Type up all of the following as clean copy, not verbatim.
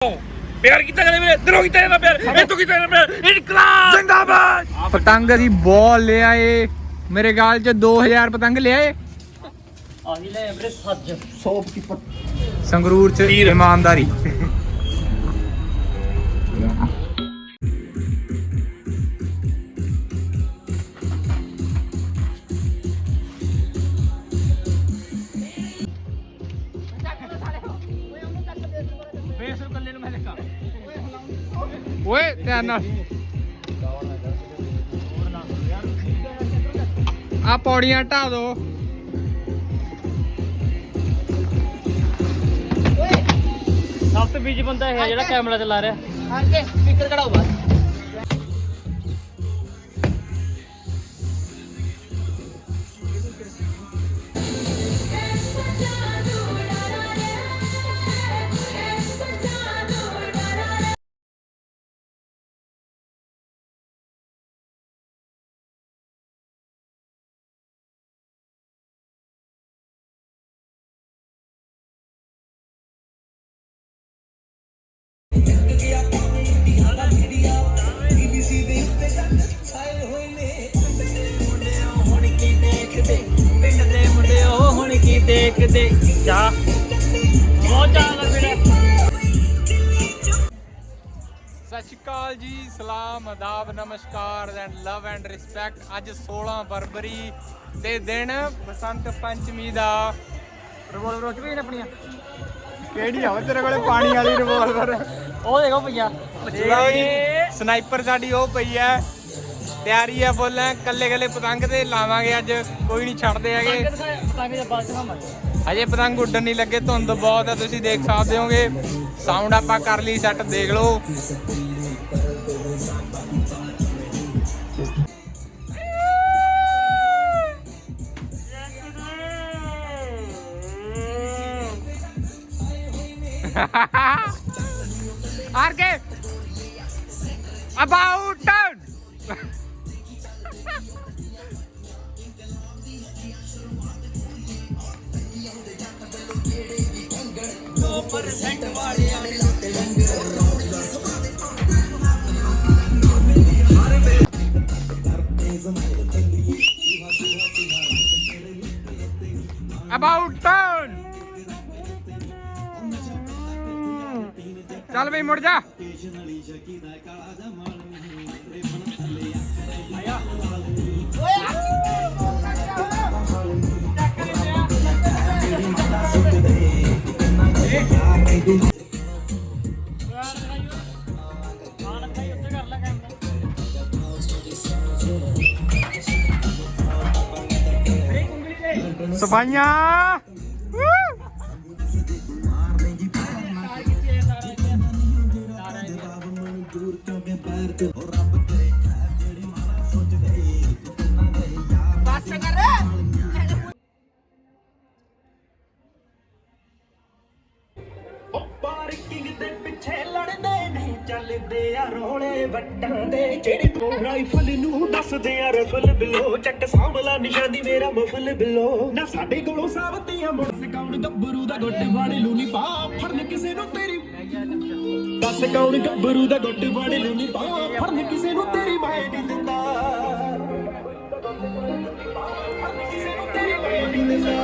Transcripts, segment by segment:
ਪਿਆਰ ਕੀਤਾ ਜਾਂਦੇ ਮੇਰੇ ਦਿਲੋਂ ਕੀਤਾ ਜਾਂਦਾ ਪਿਆਰ ਇਹ ਤੋਂ ਕੀਤਾ ਜਾਂਦਾ ਪਿਆਰ ਇਨਕਲਾਬ ਜ਼ਿੰਦਾਬਾਦ। ਪਤੰਗ ਅਸੀਂ ਬਹੁਤ ਲੈ ਆਏ, ਮੇਰੇ ਗਾਲ ਚ 2000 ਪਤੰਗ ਲਿਆਏ। ਆਹੀ ਲੈ ਵੀਰੇ ਸੱਜ 100 ਕੀ ਸੰਗਰੂਰ ਚ ਇਮਾਨਦਾਰੀ। ਓਏ ਧਿਆਨ ਨਾਲ ਆ ਪੌੜੀਆਂ ਢਾ ਦੋ। ਸਭ ਤੋਂ ਬੀਜ ਬੰਦਾ ਇਹ ਜਿਹੜਾ ਕੈਮਰਾ ਚਲਾ ਰਿਹਾ। ਅੱਗੇ ਸਪੀਕਰ ਕਢਾਓ ਬਸ। ਦੇਖਦੇ ਜਾ ਬਹੁਤ ਚਾਹ ਵੀਰੇ। ਸਤਿ ਸ਼੍ਰੀ ਅਕਾਲ ਜੀ, ਸਲਾਮ ਆਦਾਬ ਨਮਸਕਾਰ ਐਂਡ ਲਵ ਐਂਡ ਰਿਸਪੈਕਟ। ਅੱਜ 16 ਫਰਵਰੀ ਦੇ ਦਿਨ ਬਸੰਤ ਪੰਚਮੀ ਦਾ। ਰਿਵੋਲਵਰ ਉੱਚ ਵੀ ਨੇ ਆਪਣੀਆਂ ਕਿਹੜੀ ਆ ਤੇਰੇ ਕੋਲੇ ਪਾਣੀ ਵਾਲੀ ਰਿਵੋਲਵਰ? ਉਹ ਦੇਖੋ ਭਈਆ ਸਨਾਈਪਰ ਸਾਡੀ ਉਹ ਪਈ ਐ, ਤਿਆਰੀ ਆ ਫੁੱਲ। ਕੱਲੇ ਕੱਲੇ ਪਤੰਗ ਤੇ ਲਾਵਾਂਗੇ ਅੱਜ, ਕੋਈ ਨਹੀਂ ਛੱਡਦੇ ਹੈਗੇ। ਪਤੰਗ ਦੇ ਬਾਅਦ ਦਿਖਾਵਾਂਗੇ। ਹਜੇ ਪਤੰਗ ਉੱਡਣ ਨਹੀਂ ਲੱਗੇ, ਧੁੰਦ ਬਹੁਤ ਹੈ, ਤੁਸੀਂ ਦੇਖ ਸਕਦੇ ਹੋਗੇ। ਸਾਊਂਡ ਆਪਾਂ ਕਰ ਲਈ ਸੈੱਟ, ਦੇਖ ਲਓ। Arke about turn. About turn. ਚੱਲ ਬਈ ਮੁੜ ਜਾ। ਸਫਾਈਆਂ ਪਾਰਕਿੰਗ ਦੇ ਪਿੱਛੇ ਲੜਦੇ ਨਹੀਂ ਚੱਲਦੇ ਆ ਰੋਲੇ ਵੱਟਾਂ ਦੇ। ਜਿਹੜੀ ਤੂੰ ਰਾਈਫਲ ਨੂੰ ਦੱਸਦੇ ਆ ਰਫਲ ਬਿਲੋ, ਚੱਕ ਸਾਂਭਲਾ ਨਿਸ਼ਾਨੀ ਮੇਰਾ ਮਫਲ ਬਿਲੋ। ਨਾ ਸਾਡੇ ਕੋਲੋਂ ਸਾਵਤੀਆਂ ਮੁੜ ਸਕਾਉਣ ਗੱਭਰੂ ਦਾ ਗੋਡੇ ਵਾੜੇ ਲੂਨੀ ਪਾ ਫੜਨ ਕਿਸੇ ਨੂੰ ਤੇਰੀ। ਦੱਸ ਕੌਣ ਗੱਭਰੂ ਦਾ ਗੋਡੇ ਵਾੜੇ ਲੂਨੀ ਪਾ ਫੜਨ ਕਿਸੇ ਨੂੰ ਤੇਰੀ ਮੈਂ ਨਹੀਂ ਦਿੰਦਾ। ਫੜਨ ਕਿਸੇ ਨੂੰ ਤੇਰੀ ਮੈਂ ਨਹੀਂ ਦਿੰਦਾ।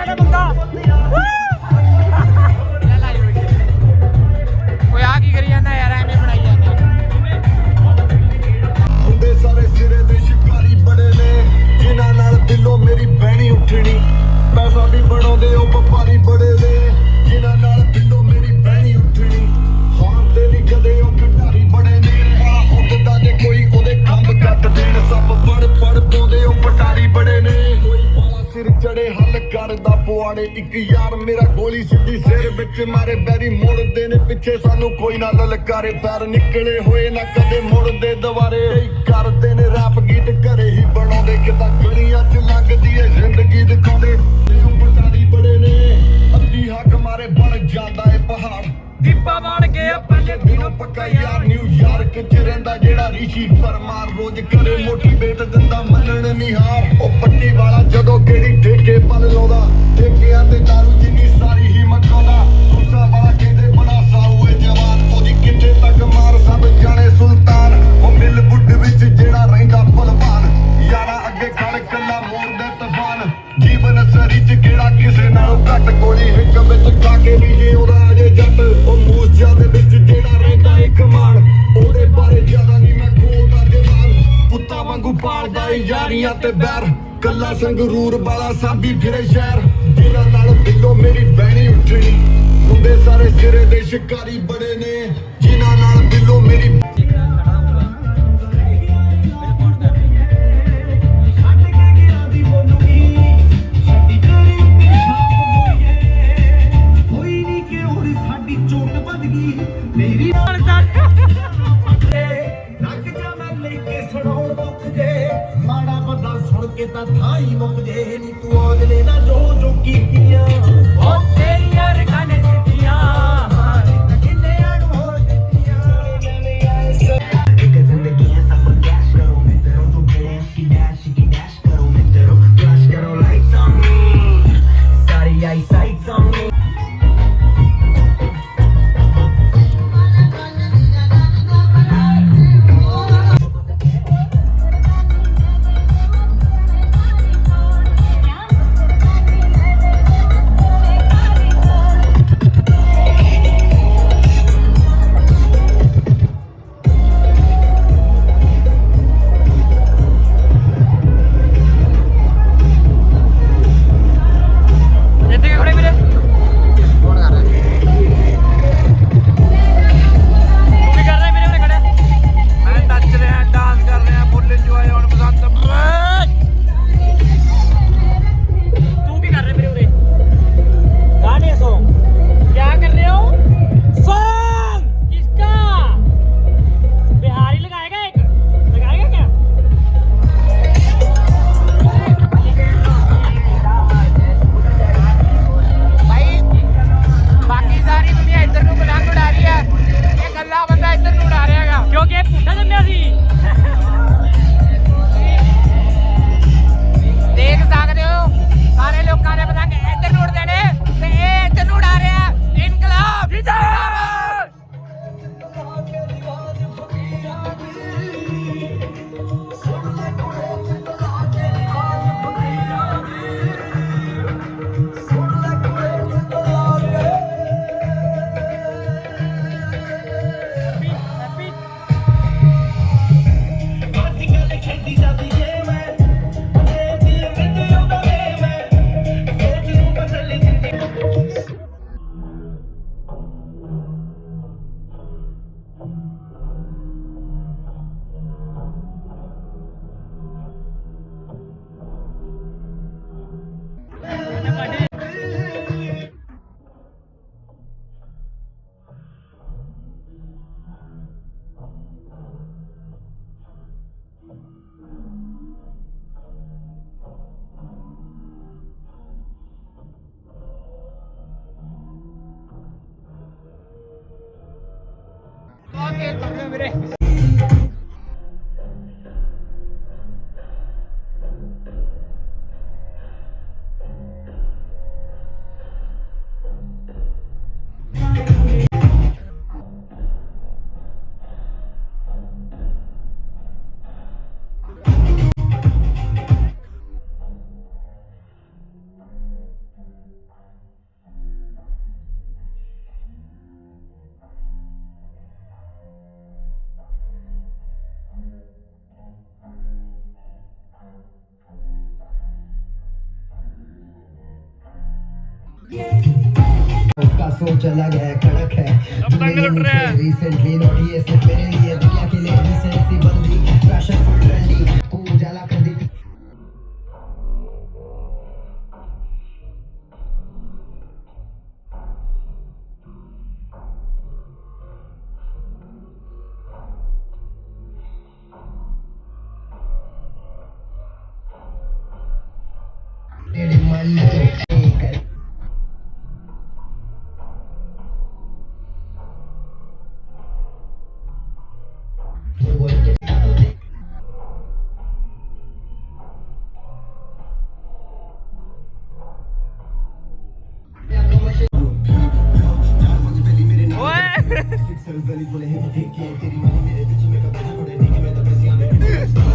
ਰਿਹਾ ਬੰਦਾ ਓਏ ਆ ਕੀ ਕਰੀ ਜਾਂਦਾ ਯਾਰ ਐਵੇਂ ਬਣਾਈ ਜਾਂਦਾ ਹੁੰਦੇ ਸਾਰੇ ਸਿਰੇ ਦੇ ਸ਼ਿਕਾਰੀ ਬੜੇ ਨੇ ਜਿਨ੍ਹਾਂ ਨਾਲ ਦਿਲੋਂ ਮੇਰੀ ਬਹਿਣੀ ਉੱਠਣੀ ਪੈਸਾ ਵੀ ਬਣਾਉਂਦੇ ਉਹ ਵਪਾਰੀ ਬੜੇ ਨੇ ਜਿਨ੍ਹਾਂ ਨਾਲ ਦਿਲੋਂ ਮੇਰੀ ਬਹਿਣੀ ਉੱਠਣੀ ਹਾਰਦੇ ਨਹੀਂ ਕਦੇ ਉਹ ਖਿਡਾਰੀ ਬੜੇ ਨੇ ਹੁੰਦਾ ਜੇ ਕੋਈ ਉਹਦੇ ਖੰਭ ਕੱਟ ਦੇਣ ਸੱਪ ਪੜ ਪਾਉਂਦੇ ਉਹ ਪਟਾਰੀ ਬੜੇ ਨੇ ਕੋਈ ਪਾਲਾ ਸਿਰ ਚੜੇ ਹੱਲ ਕਰਦਾ ਪੁਆੜੇ ਇੱਕ ਯਾਰ ਮੇਰਾ ਗੋਲੀ ਸਿੱਧੀ ਸਿਰ ਵਿੱਚ ਮਾਰੇ ਬੈਰੀ ਮੁੜਦੇ ਨੇ ਪਿੱਛੇ ਸਾਨੂੰ ਕੋਈ ਨਾ ਲਲਕਾਰੇ ਪੈਰ ਨਿਕਲੇ ਹੋਏ ਨਾ ਕਦੇ ਮੁੜਦੇ ਦੁਬਾਰੇ ਕਰਦੇ ਨੇ ਰੈਪ ਗੀਤ ਘਰੇ ਹੀ ਬਣਾਉਂਦੇ ਕਿਦਾਂ ਗਲੀਆਂ 'ਚ ਲੰਘਦੀ ਏ ਜ਼ਿੰਦਗੀ ਦਿਖਾਉਂਦੇ ਪਟਾਰੀ ਬੜੇ ਨੇ ਅੱਧੀ ਹੱਕ ਮਾਰੇ ਬਣ ਜਾਂਦਾ ਏ ਪਹਾੜ ਦੀਪਾ ਬਣ ਕੇ ਆਪਣੇ ਦਿਨੋਂ ਪੱਕਾ ਯਾਰ ਨਿਊਯਾਰਕ 'ਚ ਰਹਿੰਦਾ ਜਿਹੜਾ ਰਿਸ਼ੀ ਪਰਮਾਰ ਰੋਜ਼ ਕਰੇ ਮੋਟੀਵੇਟ ਦਿੰਦਾ ਮੰਨਣ ਨਹੀਂ ਹਾਰ ਉਹ ਪੱਟੀ ਵਾਲਾ ਜਦੋਂ ਕਿਹੜੀ ਠੇਕੇ ਪਲ ਲਾਉਂਦਾ ਠੇਕਿਆਂ ਤੇ ਦਾਰੂ ਜਿੰਨੀ ਸਾਰੀ ਹੀ ਮਕਾਉਂਦਾ ਸੂਸਾ ਵਾਲਾ ਕਹਿੰਦੇ ਬੜਾ ਸਾਊ ਏ ਜਵਾਨ ਉਹਦੀ ਕਿੱਥੇ ਤੱਕ ਮਾਰ ਸਭ ਜਾਣੇ ਸੁਲਤਾਨ ਉਹ ਮਿਲ ਬੁੱਢ ਵਿੱਚ ਜਿਹੜਾ ਰਹਿੰਦਾ ਭਲਵਾਨ ਯਾਰਾ ਅੱਗੇ ਖੜ ਕੱਲਾ ਮੋੜਦਾ ਤੂਫਾਨ ਜੀਵਨ ਸਰੀ 'ਚ ਕਿਹੜਾ ਕਿਸੇ ਨਾਲੋਂ ਘੱਟ ਗੋਲੀ ਹਿੱਕ ਵਿੱਚ ਖਾ ਕੇ ਵੀ ਜੇ ਉਹਦਾ ਅਜੇ ਜੱਟ ਉਹ ਮੂਸਿਆਂ ਦੇ ਵਿੱਚ ਜਿਹੜਾ ਰਹਿੰਦਾ ਏ ਕਮਾਨ ਉਹਦੇ ਬਾਰੇ ਜ਼ਿਆਦਾ ਨਹੀਂ ਮੈਂ ਖੋਲਦਾ ਜਵਾਨ ਕੁੱਤਾ ਵਾਂਗੂ ਪਾਲਦਾ ਏ ਯਾਰੀਆਂ ਤੇ ਬੈਰ ਕੱਲਾ ਸੰਗਰੂਰ ਵਾਲਾ ਸਾਡੀ ਫਿਰੇ ਸ਼ਹਿਰ ਜਿਨ੍ਹਾਂ ਨਾਲ ਦਿਲੋਂ ਮੇਰੀ ਬਹਿਣੀ ਉੱਠਣੀ ਹੁੰਦੇ ਸਾਰੇ ਸਿਰੇ ਦੇ ਸ਼ਿਕਾਰੀ ਬੜੇ ਨੇ ਜਿਨ੍ਹਾਂ ਨਾਲ ਦਿਲੋਂ ਮੇਰੀ ਤਾਂ ਥਾਈ ਮੁੱਕ ਜੇ ਨੀ ਤੂੰ ਅਗਲੇ ਨਾਲ ਜੋ ਕੀਤੀਆਂ ਉਹ ਤੇਰੀਆਂ ਰਕਾਨੇ ਦਿੱਤੀਆਂ ਕਿੰਨਿਆਂ ਨੂੰ ਹੋਰ ਦਿੱਤੀਆਂ ਇੱਕ ਜ਼ਿੰਦਗੀ ਹੈ ਸਭ ਕੈਸ਼ ਕਰੋ ਮਿੱਤਰੋ ਤੂੰ ਗੈਸ਼ ਕੀ ਡੈਸ਼ ਕਰੋ ਮਿੱਤਰੋ ਕੈਸ਼ ਕਰੋ ਲਾਈਟਸ ਔਨ ਮੀ ਸਾਰੀ ਆਈ ਸਾਈਟਸ ਔਨ ਮੀ ਕੇ ਤੁਰਨੇ ਵੀਰੇ उसका सोच अलग है, कड़क है। अब तंग लुट रहा है। रिसेंटली नोटी है सिर्फ मेरे लिए, दुनिया के लिए डिसेंसी बंदी, फैशन फुल ट्रेंडी, को उजाला कर दी। तेरे मन तो कर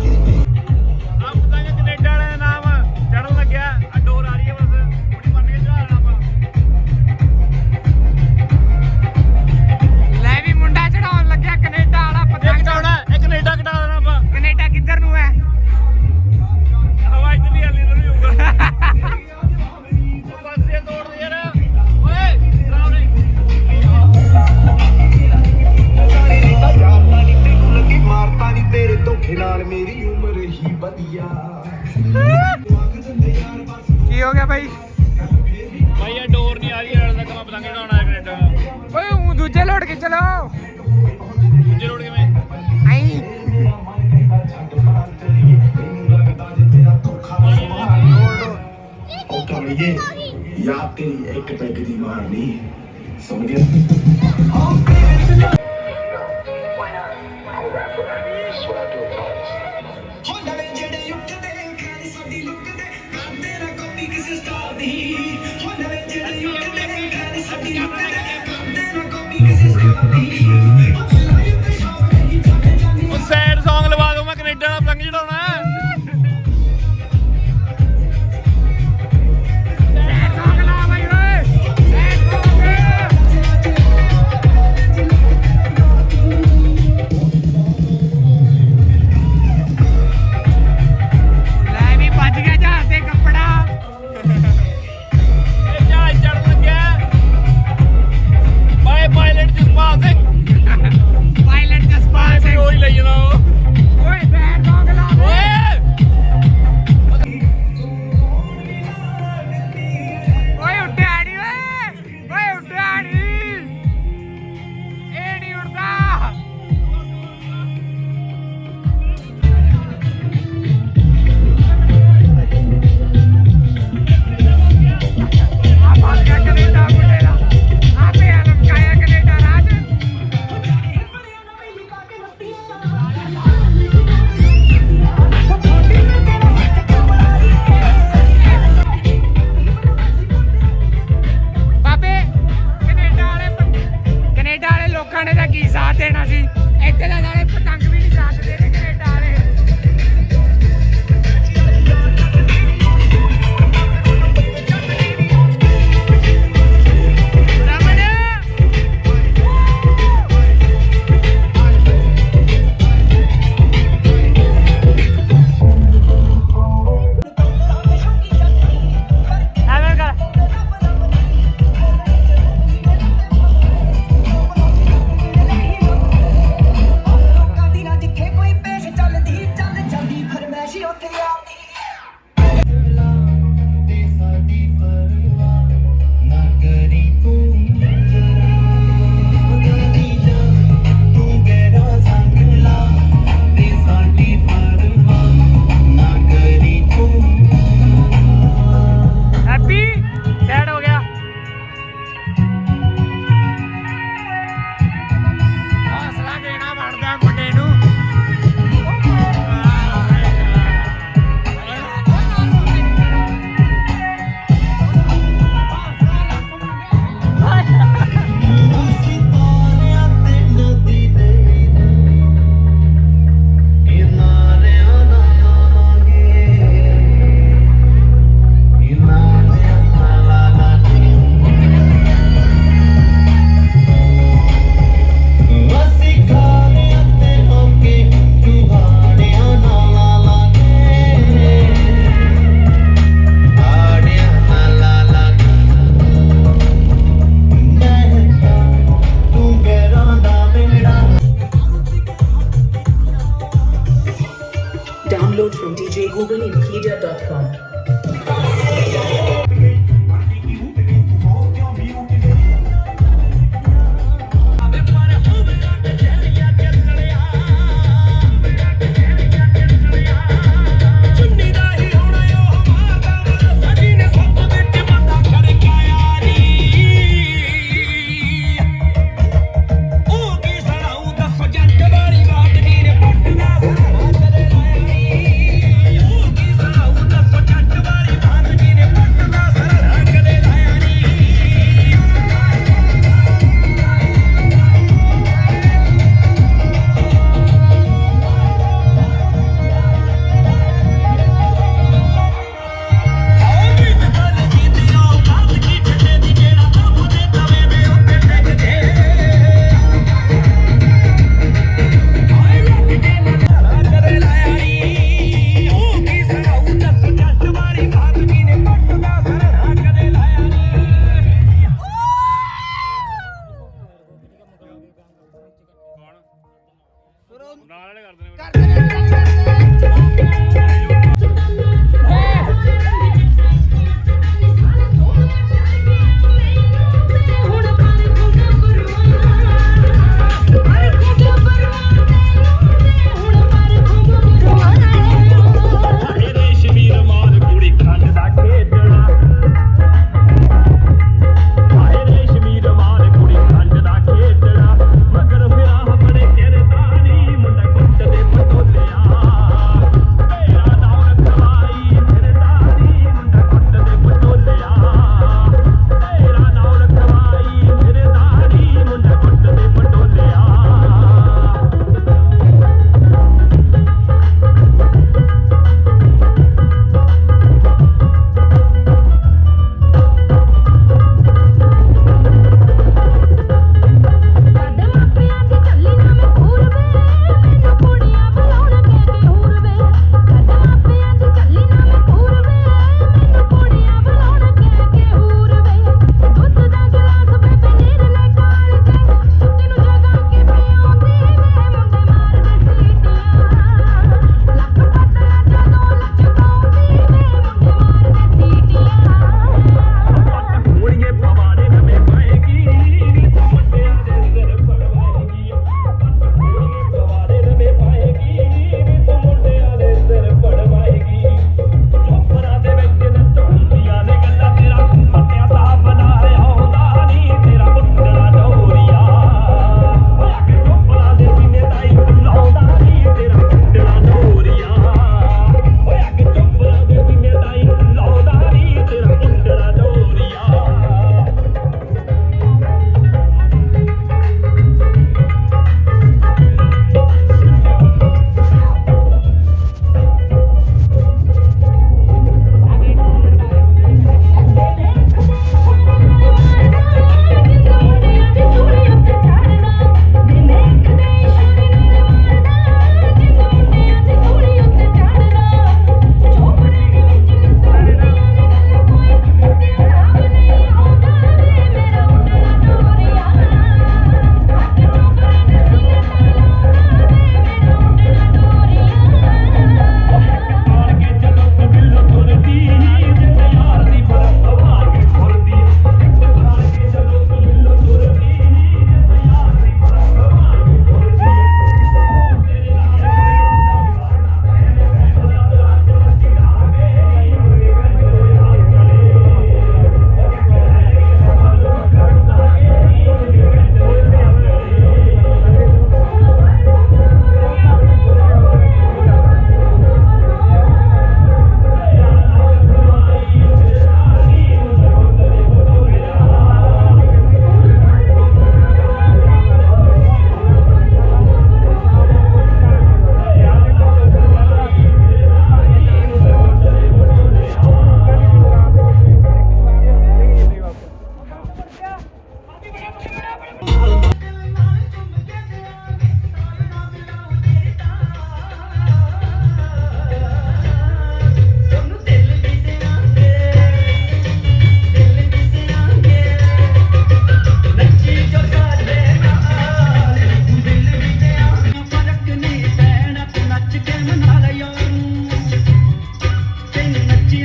ਆਪ ਤਾਂ ਕੈਨੇਡਾ ਵਾਲੇ ਦਾ ਨਾਮ ਚੜਨ ਲੱਗਿਆ ਆ ਡੋਰ ਆ ਰਹੀ ਹੈ ਬਸ ਕੁੜੀ ਬੰਨ ਕੇ ਚੜਾ ਲੈਣਾ ਆਪਾਂ ਲੈ ਵੀ ਮੁੰਡਾ ਚੜਾਉਣ ਲੱਗਿਆ ਕੈਨੇਡਾ ਵਾਲਾ ਇਹ ਪਤੰਗ। ਕਟਾਉਣਾ ਇਹ ਕੈਨੇਡਾ ਕਟਾ ਦੇਣਾ ਆਪਾਂ ਕੈਨੇਡਾ ਕਿੱਧਰ ਨੂੰ ਹੈ? ਹਵਾ ਇੱਧਰ ਹੀ ਆਲੀ ਨੂੰ ਹੋਊਗਾ ਪਾਸੇ ਤੋੜ ਦੇ ਯਾਰ ਓਏ ਰਾਉਣੇ ਯਾਰਤਾ ਨੀ ਤੈਨੂੰ ਲੱਗੀ ਮਾਰਤਾ ਨੀ ਤੇਰੇ ਧੋਖੇ ਨਾਲ ਮੇਰੀ ਉਮਰ ਹੀ ਵਧੀਆ ਕੀ ਹੋ ਗਿਆ ਬਾਈ? ਭਾਈ ਇਹ ਡੋਰ ਨਹੀਂ ਆ ਰਹੀ ਯਾਰ ਦਾ ਕੰਮ ਪਤੰਗ ਚੜਾਉਣਾ ਹੈ ਕੈਨੇਡਾ ਓਏ ਉਹ ਦੂਜੇ ਲੋਟ ਕੇ ਚਲੋ। ਦੂਜੇ ਰੋਡ ਕਿਵੇਂ ਆਈ ਉਹ ਕਮਲੀਏ ਯਾਦ ਤੇਰੀ ਇੱਕ ਪੈਗ ਦੀ ਮਾਰਨੀ ਸਮਝ ਗਿਆ ਹੋ ਨਵੇਂ ਜਿਹੜੇ ਉੱਠਦੇ ਖਾਲੀ ਸਾਡੀ ਲੁੱਕ ਦੇ ਕਰਦੇ ਨਾ ਕਾਪੀ ਕਿਸੇ ਸਟਾਰ ਦੀ ਹੋ ਨਵੇਂ ਜਿਹੜੇ ਉੱਠਦੇ ਖਾਲੀ ਸਾਡੀ ਲੁੱਕ ਦੇ ਕਰਦੇ ਨਾ ਕਾਪੀ ਕਿਸੇ ਸਟਾਰ ਦੀ ਉਹ ਲਾਈਵ ਤੇ ਸ਼ਾਮ ਨਹੀਂ ਛੱਡ ਜਾਂਦੀ ਉਹ ਸੈਡ Song ਲਵਾ ਦਊਂ ਮੈਂ ਕੈਨੇਡਾ ਵਾਲਾ ਪਤੰਗ ਚੜਾਉਣਾ ਹੈ ਲੈ ਵੀ ਵੱਜ ਗਿਆ ਜਹਾਜ਼ ਤੇ ਕੱਪੜਾ। ਇਹ ਜਹਾਜ਼ ਚੜਨ ਲੱਗਿਆ ਬਾਏ ਪਾਇਲਟ ਜਸਪਾਲ ਸਿੰਘ ਜੱਟ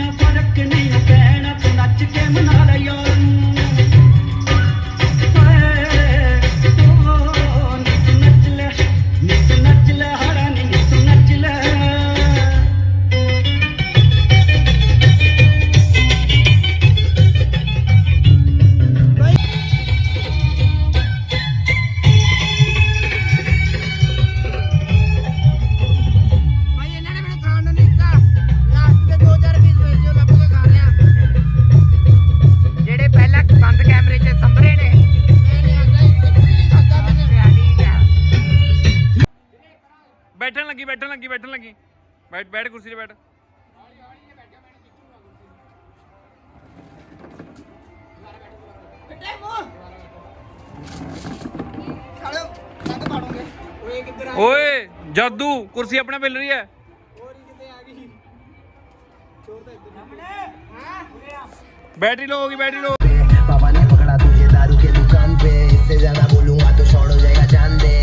ਆ ਫਰਕ ਨਹੀਂ ਉਹ ਕਹਿਣਾ ਤੂੰ ਨੱਚ ਕੇ ਮਨਾ ਲੈ ਯਾਰ ਨੂੰ ਹਾਏ ਤੂੰ ਨੱਚ ਲੈ ਹਰਾ ਨੀ ਤੂੰ ਨੱਚ ਲੈ ਭਾਈ ਇਹਨਾਂ ਨੇ ਮੈਨੂੰ ਖਾਣ ਨੂੰ ਨਹੀਂ ਦਿੱਤਾ ਲਾਸਟ ਦੇ 2000 ਪੀਸ ਵੇਚੋ ਲੱਭ ਕੇ ਖਾ ਲਿਆ ਜਿਹੜੇ ਪਹਿਲਾਂ ਬੰਦ ਕੈਮਰੇ 'ਚ ਸੰਭਰੇ ਨੇ ਮੈਂ ਨਹੀਂ ਆਂਦਾ ਇੱਕ ਵੀ ਨਹੀਂ ਖਾਦਾ ਮੈਨੇ ਠੀਕ ਹੈ ਬੈਠਣ ਲੱਗੀ ਬੈਠ ਕੁਰਸੀ ਤੇ ਬੈਠ ਫਿੱਟੇ ਮੂੰਹ ਸਾਲਿਓ ਰੰਗ ਪਾੜੋਗੇ ਓਏ ਕਿੱਧਰ ਆ ਓਏ ਜਾਦੂ ਕੁਰਸੀ ਆਪਣੇ ਮਿਲ ਰਹੀ ਹੈ ਹੋਰ ਹੀ ਕਿਤੇ ਆ ਗਈ ਚੋਰ ਤਾਂ ਇੱਧਰ ਸਾਹਮਣੇ ਹਾਂ ਉਰੇ ਆ बैटरी लो होगी बैटरी लो पापा ने पकड़ा तुझे दारू के दुकान पे इससे ज्यादा बोलूंगा तो शॉर्ट हो जाएगा जान दे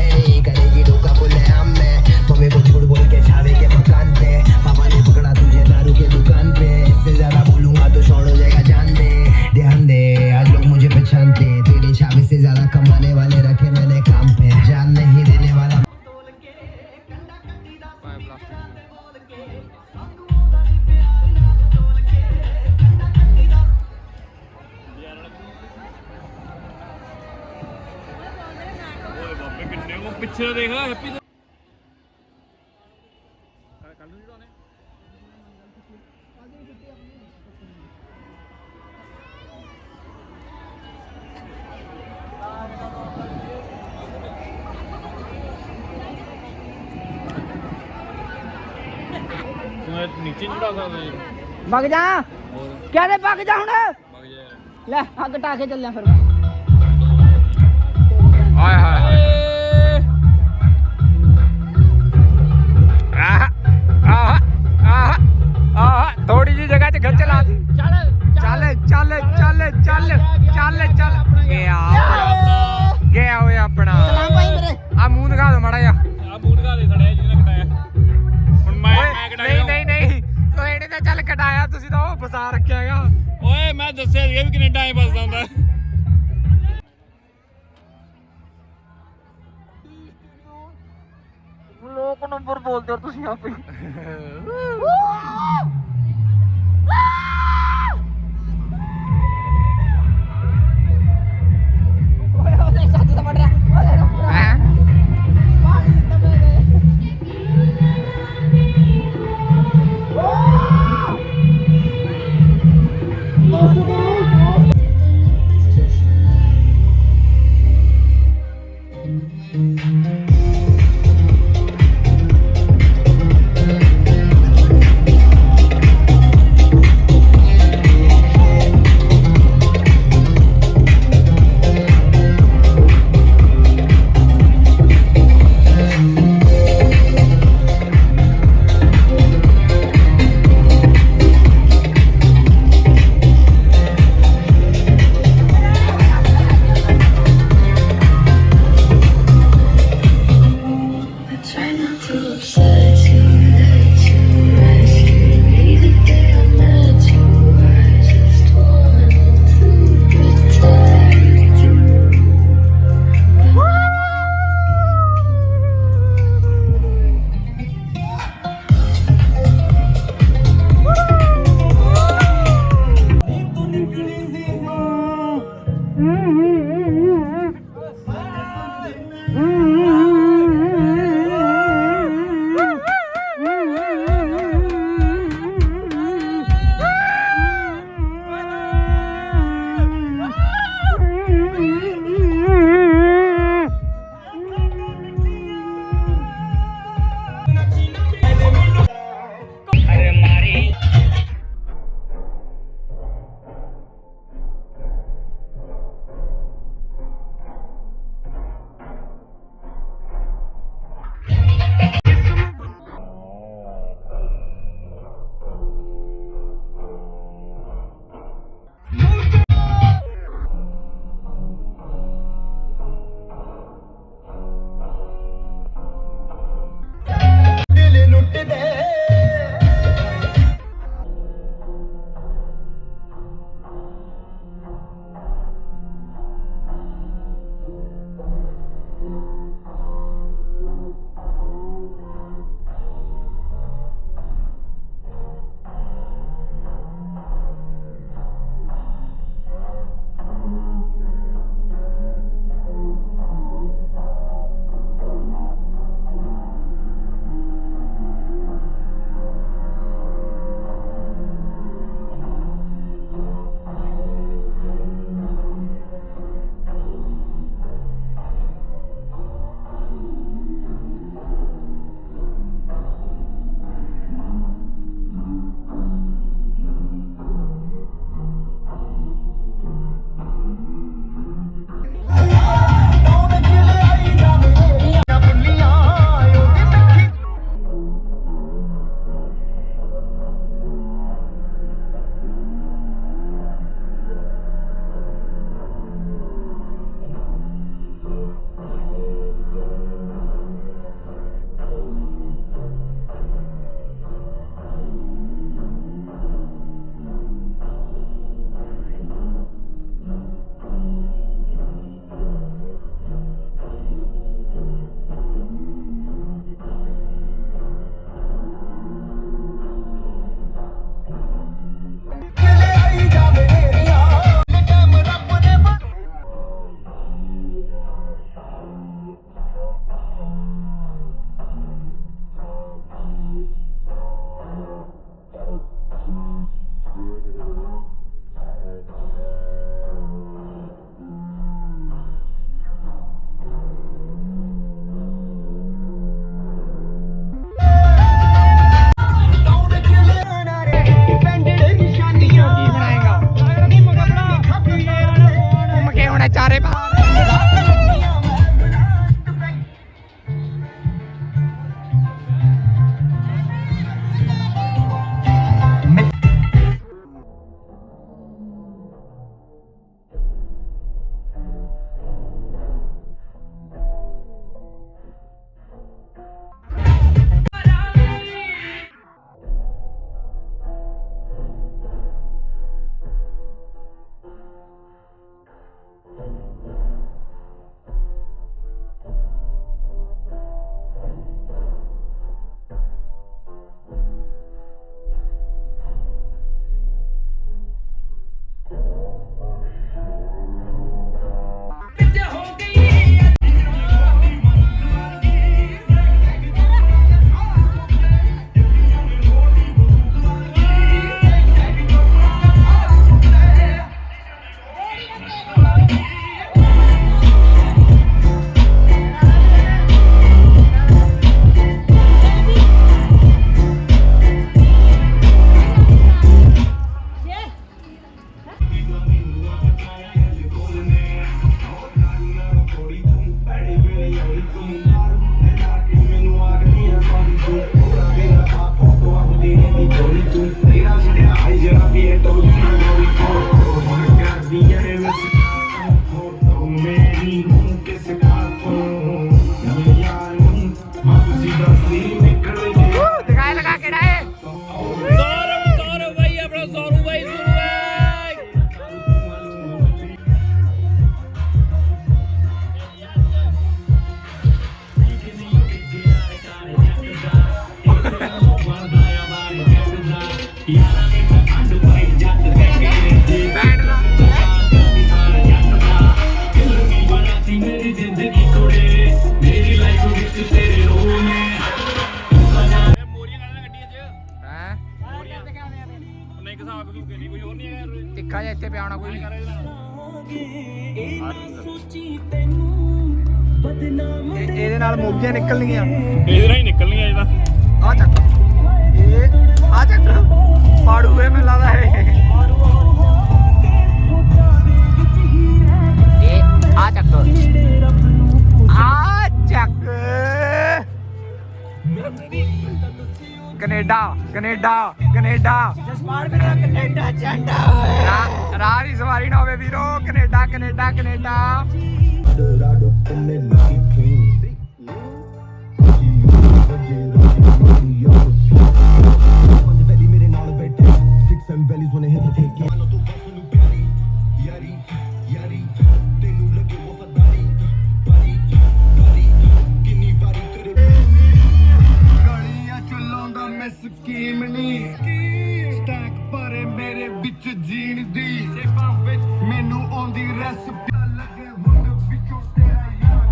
ए करेगी धोखा बोले हम में मम्मी को झूठ बोल के छावे के मकान पे पापा ने पकड़ा तुझे दारू के दुकान पे इससे ज्यादा बोलूंगा तो शॉर्ट हो जाएगा जान दे ध्यान दे आज लोग मुझे पहचानते तेरी छावे से ज्यादा कमाने वाले रखे मैंने काम पे जान नहीं देने वाला ਪਿੱਛੇ ਦੇਖ ਹੈਪੀ ਨੀਚੇ ਚੜਾ ਸਕਦੇ ਵਗ ਜਾ ਕਹਿੰਦੇ ਵਗ ਜਾ ਹੁਣ ਲੈ ਅੱਗ ਟਾ ਕੇ ਚੱਲਿਆ ਫਿਰ ਹਾਏ ਹਾਏ थोड़ी जी जगह च घर चला दी चल चल चल चल चल चल गया होए अपना आ मुंह दिखा दो माड़ा जा आ मुंह दिखा दे सड़िया जिन्हें कटाया हुन मैं कटाया नहीं नहीं तो एड़े ते चल कटाया तुसी तो फसा रखिया हैगा ओए मैं दस्सिया सीगा भी कनेडा ही फसदा हुंदा ਲੋਕ ਨੰਬਰ ਬੋਲਦੇ ਹੋ ਤੁਸੀਂ ਆਪੇ ਓਏ ਉਹਦੇ ਸਾਥ ਸਮੜ ਰਿਹਾ ਹੈ ਪਾਣੀ ਦਬੇ ਤਿੱਖਾ ਜਿਹਾ ਇੱਥੇ ਪਿਆ ਹੋਣਾ ਕੋਈ। ਇਹਦੇ ਨਾਲ ਮੋਗੀਆਂ ਨਿਕਲਣਗੀਆਂ, ਇਹਦੇ ਨਾਲ ਹੀ ਨਿਕਲਣੀਆਂ ਇਹਦਾ। ਆ ਚੱਕ ਆ ਚੱਕ ਪਾੜੂ ਇਹ ਮੈਨੂੰ ਲੱਗਦਾ ਇਹ ਆ ਚੱਕ ਆ ਚੱਕ ਕੈਨੇਡਾ ਕੈਨੇਡਾ ਕੈਨੇਡਾ ਕੈਨੇਡਾ ਚੰਡਾ ਰਾਹ ਦੀ ਸਵਾਰੀ ਨਾ ਹੋਵੇ ਵੀਰੋ। Canada Canada Canada. ਮੇਰੇ ਨਾਲ ਬੈਠੇ 6 ਵੈਲੀਜ਼ ਉਹਨੇ ਹਿੱਟ ਠੇਕੇ ਮਨ ਤੋਂ ਬਸ ਨੂੰ ਪਿਆਰੀ ਯਾਰੀ ਯਾਰੀ ਤੈਨੂੰ ਲੱਗੇ ਵਫਾਦਾਰੀ ਪਾਰੀ ਪਾਰੀ ਕਿੰਨੀ ਵਾਰੀ ਤੇਰੇ ਗਲੀਆਂ ਚਲਾਉਂਦਾ ਮੈਂ ਸਕੀਮ ਨਹੀਂ ਸਟੈਕ ਭਰੇ ਮੇਰੇ ਵਿੱਚ ਜੀਣ ਦੀ ਸੇਬਾਂ ਵਿੱਚ ਮੈਨੂੰ ਆਉਂਦੀ ਰੈਸਪੀ ਲੱਗੇ ਹੁਣ ਵਿੱਚੋਂ ਤੇਰਾ ਯਾਰ।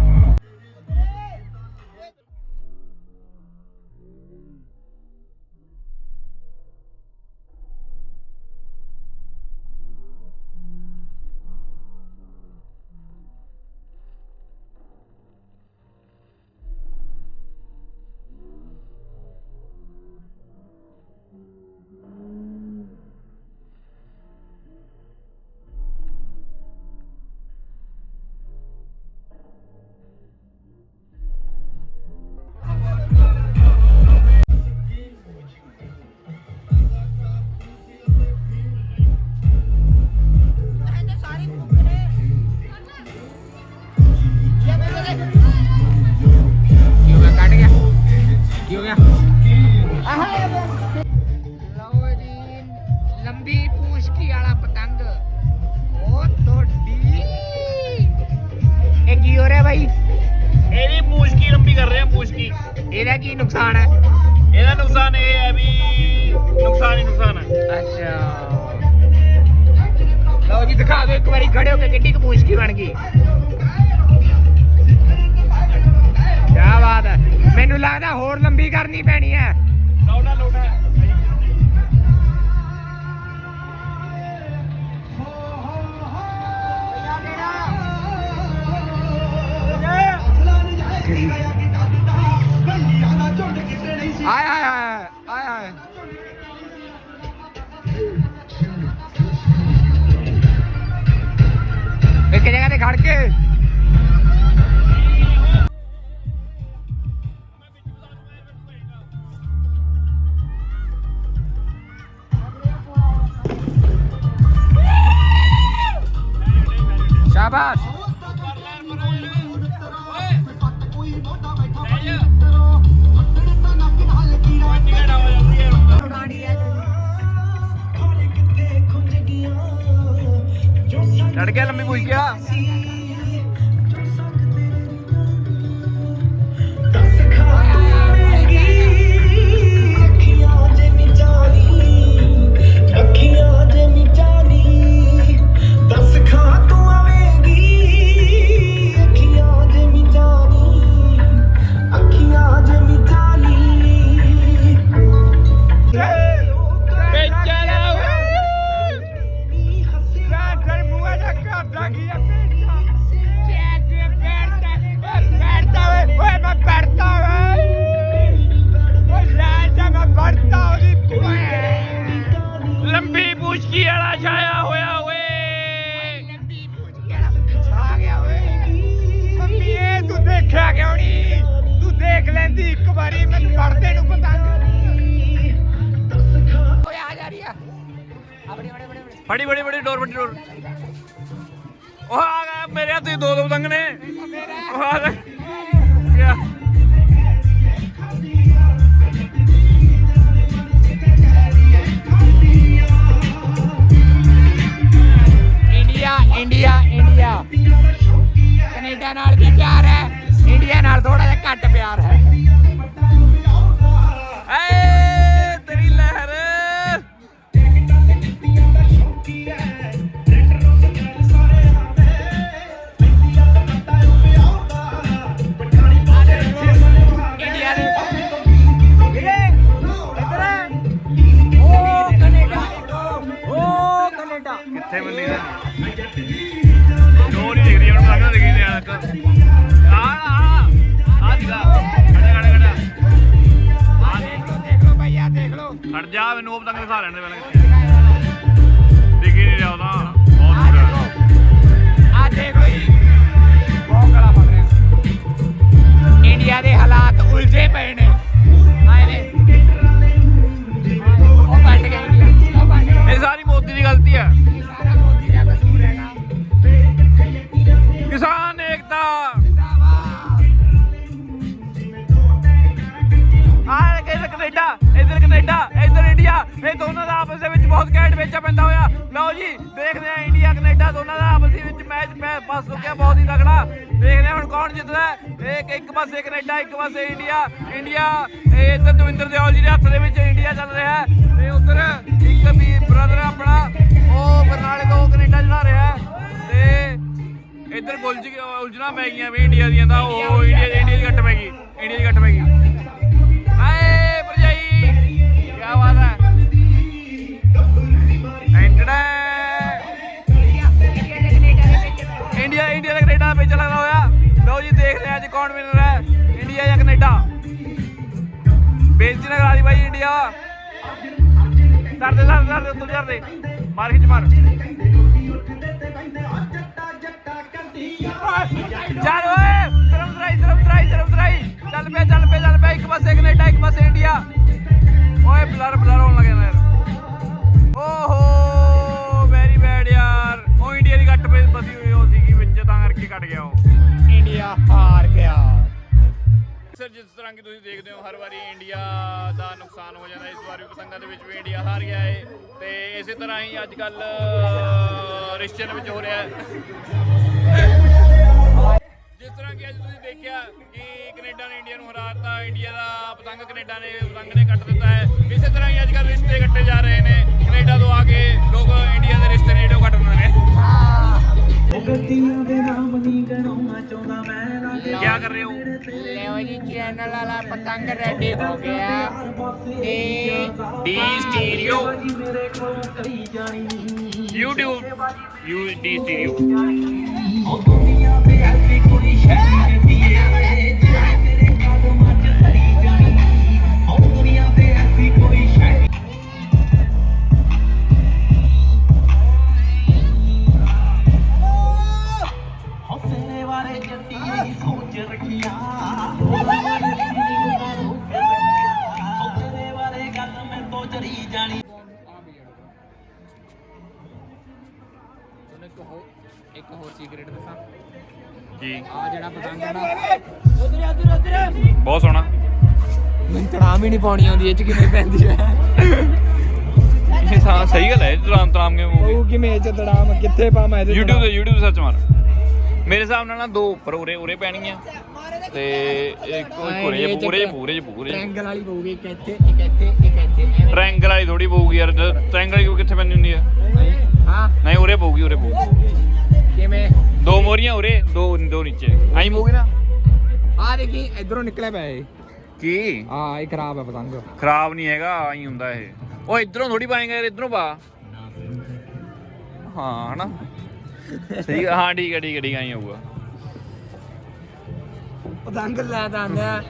लंबी पूछ की वाला पतंग ओ थोड़ी एक ही हो रहा भाई। ਇਹਦੀ ਪੂਛ ਕੀ ਲੰਬੀ ਕਰ ਰਹੇ ਆ ਪੂਛ ਕੀ। ਇਹਦਾ ਕੀ ਨੁਕਸਾਨ ਹੈ? ਇਹਦਾ ਨੁਕਸਾਨ ਇਹ ਹੈ ਵੀ ਨੁਕਸਾਨ ਹੀ ਨੁਕਸਾਨ ਹੈ। अच्छा लो जी दिखा दो एक बारी खड़े होकर किड्डी की पूछ की बन गई। क्या बात है। मैनू लगता होर लंबी करनी पैनी है। ਲੋਟਾ ਲੋਟਾ आए आए आए आए आए एक जगह पे खड़ के शाबाश। चढ़ गया लंबी पूछ गया। लंबी पूछकी वाला छाया होया हुए लंबी पूछकी वाला छा गया हुए। मम्मी ये तू देखा क्यों नहीं? तू देख लेंदी एक बारी मैं पढ़ते नु पता ओए आ जा रही है बड़ी बड़ी बड़ी बड़ी बड़ी बड़ी डोर बड़ी डोर ओ आ गया मेरे हाथ दो दो पतंग ने ओ आ गया इंडिया इंडिया कनेडा नाल भी प्यार है, इंडिया नाल थोड़ा जिहा घट प्यार है। तेरी लहर इंडिया ने इधर ओ कनेडा ਜੱਥੇਬੰਦੀ ਦਾ ਦੋ ਨਹੀਂ ਦਿਖ ਰਹੀ ਹੁਣ ਪਤੰਗ ਦਿਖੀ ਤੇ ਆ ਸੀਗਾ ਖੜਾ ਦੇਖ ਲਓ ਭਾਈ ਆ ਦੇਖ ਲਓ ਖੜ ਜਾ ਮੈਨੂੰ ਉਹ ਪਤੰਗ ਦਿਖਾ ਲੈਣ ਦੇ ਪਹਿਲਾਂ ਦਿਖ ਹੀ ਨਹੀਂ ਰਿਹਾ ਉਹਦਾ ਬਹੁਤ ਬੁਰਾ ਆ ਦੇਖ ਲਓ ਜੀ ਬਹੁਤ ਗਲਾ ਫੜ ਰਿਹਾ ਇੰਡੀਆ ਦੇ ਹਾਲਾਤ ਉਲਝੇ ਪਏ ਨੇ ਆਏ ਨੇ ਉਹ ਵੱਟ ਗਏ ਇੰਡੀਆ ਉਹ ਵੱਟ ਗਏ ਇਹ ਸਾਰੀ ਮੋਦੀ ਦੀ ਗਲਤੀ ਹੈ ਇਹ ਸਾਰਾ ਮੋਦੀ ਦਾ ਕਸੂਰ ਹੈਗਾ ਕਿਸਾਨ ਏਕਤਾ ਇੱਧਰ ਕੈਨੇਡਾ ਇੱਧਰ ਇੰਡੀਆ ਇਹ ਦੋਨਾਂ ਦਾ ਆਪਸ ਦੇ ਵਿੱਚ ਬਹੁਤ ਘੈਂਟ ਵੇਚਾ ਪੈਂਦਾ ਹੋਇਆ ਲਓ ਜੀ ਦੇਖਦੇ ਆ ਇੰਡੀਆ ਕੈਨੇਡਾ ਦੋਨਾਂ ਦਾ ਆਪਸ ਦੇ ਵਿੱਚ ਮੈਚ ਪਾਸ ਹੋ ਗਿਆ ਬਹੁਤ ਹੀ ਤਗੜਾ ਦੇਖਦੇ ਆ ਹੁਣ ਕੌਣ ਜਿੱਤਦਾ ਇੱਕ ਪਾਸੇ ਕੈਨੇਡਾ ਇੱਕ ਪਾਸੇ ਇੰਡੀਆ ਇਹ ਇੱਧਰ ਦਵਿੰਦਰ ਦਿਓਲ ਜੀ ਦੇ ਹੱਥ ਦੇ ਵਿੱਚ ਇੰਡੀਆ ਚੱਲ ਰਿਹਾ ਤੇ ਉੱਧਰ ਇੱਕ ਵੀ ਬ੍ਰਦਰ ਆਪਣਾ ਉਹ ਬਰਨਾਲੇ ਤੋਂ ਕੈਨੇਡਾ ਚੜਾ ਰਿਹਾ ਤੇ ਇੱਧਰ ਉਲਝਣਾ ਪੈ ਗਈਆਂ ਵੀ ਇੰਡੀਆ ਦੀਆਂ ਤਾਂ ਉਹ ਇੰਡੀਆ ਦੀ ਘੱਟ ਪੈ ਗਈ ਆਏ ਭਰਜਾਈ ਕੀ ਬਾਤ ਹੈ ਇੰਡੀਆ ਦਾ ਕੈਨੇਡਾ ਵਿੱਚ ਲੱਗਦਾ ਹੋਇਆ ਲਓ ਜੀ ਦੇਖਦੇ ਆ ਅੱਜ ਕੌਣ ਵਿਨਰ ਹੈ ਇੰਡੀਆ ਜਾਂ ਕੈਨੇਡਾ ਬੇਇੱਜ਼ਤੀ ਨਾ ਕਰਾ ਦੀ ਬਾਈ ਇੰਡੀਆ ਕਰਦੇ ਉੱਤੋਂ ਚੜਦੇ ਮਾਰ ਖਿੱਚ ਮਾਰ ਚੱਲ ਓਏ ਸਰਮ ਤਰਾਈ ਚੱਲ ਪਿਆ ਇੱਕ ਪਾਸੇ ਕੈਨੇਡਾ ਇੱਕ ਪਾਸੇ ਇੰਡੀਆ ਓਏ ਬਲਰ ਹੋਣ ਲੱਗਿਆ ਯਾਰ ਓਹੋ ਵੈਰੀ ਬੈਡ ਯਾਰ ਉਹ ਇੰਡੀਆ ਦੀ ਘੱਟ ਬਸੀ ਹੋਈ ਉਹ ਸੀਗੀ ਵਿੱਚ ਤਾਂ ਕਰਕੇ ਕੱਟ ਗਿਆ ਉਹ ਇੰਡੀਆ ਹਾਰ ਗਿਆ ਸਰ ਜਿਸ ਤਰ੍ਹਾਂ ਕਿ ਤੁਸੀਂ ਦੇਖਦੇ ਹੋ ਹਰ ਵਾਰੀ ਇੰਡੀਆ ਦਾ ਨੁਕਸਾਨ ਹੋ ਜਾਂਦਾ ਇਸ ਵਾਰ ਵੀ ਪਤੰਗਾਂ ਦੇ ਵਿੱਚ ਵੀ ਇੰਡੀਆ ਹਾਰ ਗਿਆ ਹੈ ਤੇ ਇਸੇ ਤਰ੍ਹਾਂ ਹੀ ਅੱਜ ਕੱਲ ਰਿਸ਼ਤਿਆਂ ਦੇ ਵਿੱਚ ਹੋ ਰਿਹਾ ਹੈ ਜਿਸ ਤਰ੍ਹਾਂ ਕਿ ਅੱਜ ਤੁਸੀਂ ਦੇਖਿਆ ਕਿ ਕੈਨੇਡਾ ਨੇ ਇੰਡੀਆ ਨੂੰ ਹਰਾਤਾ ਇੰਡੀਆ ਦਾ ਪਤੰਗ ਕੈਨੇਡਾ ਨੇ ਪਤੰਗ ਨੇ ਕੱਟ ਦਿੱਤਾ ਹੈ ਇਸੇ ਤਰ੍ਹਾਂ ਹੀ ਅੱਜ ਕੱਲ ਰਿਸ਼ਤੇ ਕੱਟੇ ਜਾ ਰਹੇ ਨੇ ਕੈਨੇਡਾ ਤੋਂ ਆ ਕੇ ਲੋਕ ਇੰਡੀਆ ਦੇ ਰਿਸ਼ਤੇ ਨੇ ਕੱਟ ਦਿੰਦੇ ਨੇ ਕੀ ਕਰ ਰਹੇ ਹੋ ਲਿਓ ਜੀ ਚੈਨਲ ਵਾਲਾ ਪਤੰਗ ਰੈਡੀ ਹੋ ਗਿਆ ਤੇ D stereo YouTube D stereo ਇੱਕ ਹੋਰ ਸੀਕ੍ਰੇਟ ਦੱਸਾਂ ਜੀ ਆ ਜਿਹੜਾ ਪਤੰਗ ਹੈ ਨਾ ਉਧਰ ਬਹੁਤ ਸੋਹਣਾ ਮੈਨੂੰ ਤੜਾਮ ਹੀ ਨਹੀਂ ਪਾਉਣੀ ਆਉਂਦੀ ਇਹ ਚ ਕਿਵੇਂ ਪੈਂਦੀ ਹੈ ਇਹ ਸਹੀ ਗੱਲ ਹੈ ਤਰਾਮ ਕੇ ਉਹ ਕਿਵੇਂ ਚ ਤੜਾਮ ਕਿੱਥੇ ਪਾਵਾਂ ਇਹਦੇ YouTube ਸਰਚ ਮਾਰ ਮੇਰੇ ਹਿਸਾਬ ਨਾਲ ਨਾ ਦੋ ਉੱਪਰ ਉਰੇ ਪੈਣਗੀਆਂ ਤੇ ਇੱਕ ਪੂਰੇ ਟ੍ਰਾਇੰਗਲ ਵਾਲੀ ਪਊਗੀ ਇੱਕ ਇੱਥੇ ਟ੍ਰਾਇੰਗਲ ਵਾਲੀ ਥੋੜੀ ਪਊਗੀ ਯਾਰ ਟ੍ਰਾਇੰਗਲ ਵਾਲੀ ਕਿੱਥੇ ਪੈਂਦੀ ਹੁੰਦੀ ਆ ਹਾਂ ਨਹੀਂ ਉਰੇ ਪਊਗੀ ਕਿਵੇਂ ਦੋ ਮੋਰੀਆਂ ਉਰੇ ਦੋ ਨੀਚੇ ਆਈ ਪਊਗੀ ਨਾ ਆ ਦੇਖੀ ਇਧਰੋਂ ਨਿਕਲਿਆ ਪਿਆ ਇਹ ਕੀ ਹਾਂ ਇਹ ਖਰਾਬ ਹੈ ਪਤੰਗ ਖਰਾਬ ਨਹੀਂ ਹੈਗਾ ਆਈ ਹੁੰਦਾ ਇਹ ਉਹ ਇਧਰੋਂ ਥੋੜੀ ਪਾਏਗਾ ਯਾਰ ਇਧਰੋਂ ਪਾ ਹਾਂ ਹਨਾ ਸਹੀ ਹਾਂ ਠੀਕ ਹੈ ਆਈ ਹੋਊਗਾ ਪਤੰਗ ਲੈ ਦਾਂਦਾ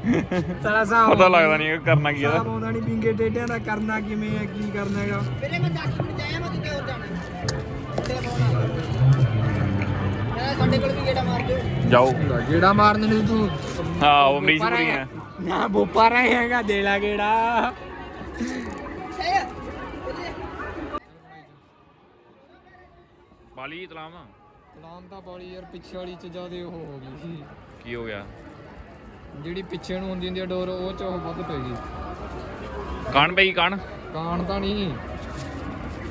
ਸਾਰਾ ਸਾਹ ਪਤਾ ਲੱਗਦਾ ਨਹੀਂ ਕਰਨਾ ਕੀ ਇਹਦਾ ਆਉਂਦਾ ਨਹੀਂ ਪਿੰਗੇ ਟੇਡਿਆਂ ਦਾ ਕਰਨਾ ਕਿਵੇਂ ਹੈ ਕੀ ਕਰਨਾ ਹੈਗਾ ਵੀਰੇ ਮੈਂ 10 ਮਿੰਟ ਜਾਇਆ ਮੈਂ ਕਿਤੇ ਹੋਰ ਜਾਣਾ ਸਾਡੇ ਕੋਲ ਵੀ ਗੇੜਾ ਮਾਰ ਦਿਓ ਜਾਓ ਗੇੜਾ ਮਾਰਨ ਨੂੰ ਤੂੰ ਹਾਂ ਉਹ ਅਮਰੀਸ਼ ਪੁਰੀ ਹੈ ਨਾ ਬੋਪਾ ਰਹੇ ਹੈਗਾ ਦੇ ਲਾ ਗੇੜਾ ਬਾਲੀ ਤਲਾਮ ਪਲਾਨ ਤਾਂ ਬੜੀ ਯਾਰ ਪਿੱਛੇ ਵਾਲੀ ਚ ਜਿਆਦਾ ਉਹ ਹੋ ਗਈ ਸੀ ਕੀ ਹੋ ਗਿਆ ਜਿਹੜੀ ਪਿੱਛੇ ਨੂੰ ਹੁੰਦੀ ਆ ਡੋਰ ਉਹ ਚ ਉਹ ਵੱਧ ਪੈ ਗਈ ਕਾਣ ਪਈ ਕਾਣ ਤਾਂ ਨਹੀਂ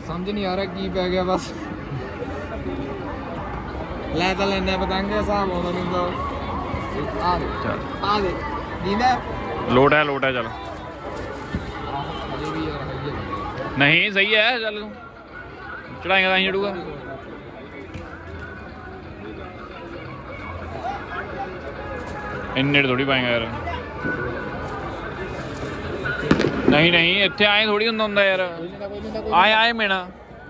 ਸਮਝ ਨਹੀਂ ਆ ਰਿਹਾ ਕੀ ਪੈ ਗਿਆ ਬਸ ਲੈ ਤਾਂ ਲੈਣਾ ਪਤੰਗ ਹਿਸਾਬ ਆਉਂਦਾ ਨਹੀਂ ਤਾਂ ਆ ਦੇ ਚੱਲ ਆ ਦੇ ਦੀਦਾ ਲੋਟ ਹੈ ਚੱਲ ਅਜੇ ਵੀ ਯਾਰ ਹੈਗੀ ਨਹੀਂ ਸਹੀ ਹੈ ਚੱਲ ਤੂੰ ਚੜਾਏਗਾ ਤਾਂ ਹੀ ਚੜੂਗਾ ਇੰਨੇ ਥੋੜੀ ਪਾਏਗਾ ਯਾਰ ਨਹੀਂ ਇੱਥੇ ਆਏ ਥੋੜੀ ਹੁੰਦਾ ਯਾਰ ਆਏ ਮੇਣਾ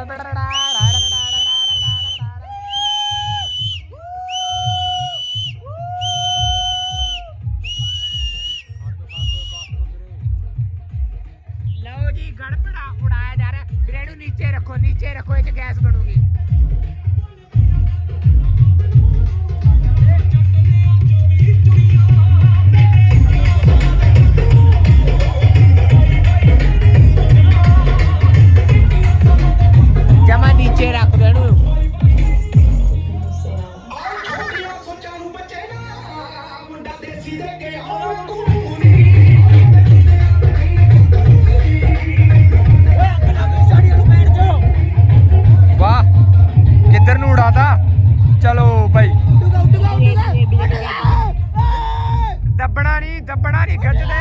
ਲਓ ਜੀ ਗੜਪੜਾ ਉਡਾਇਆ ਜਾ ਰਿਹਾ ਵੀਰੇ ਨੂੰ ਨੀਚੇ ਰੱਖੋ ਇਹ 'ਚ ਗੈਸ ਬਣੂਗੀ ਜਮਾ ਨੀਚੇ ਰੱਖ ਦੇ ਇਹਨੂੰ वाह किधर नु उड़ाता चलो भाई दबना नहीं खच दे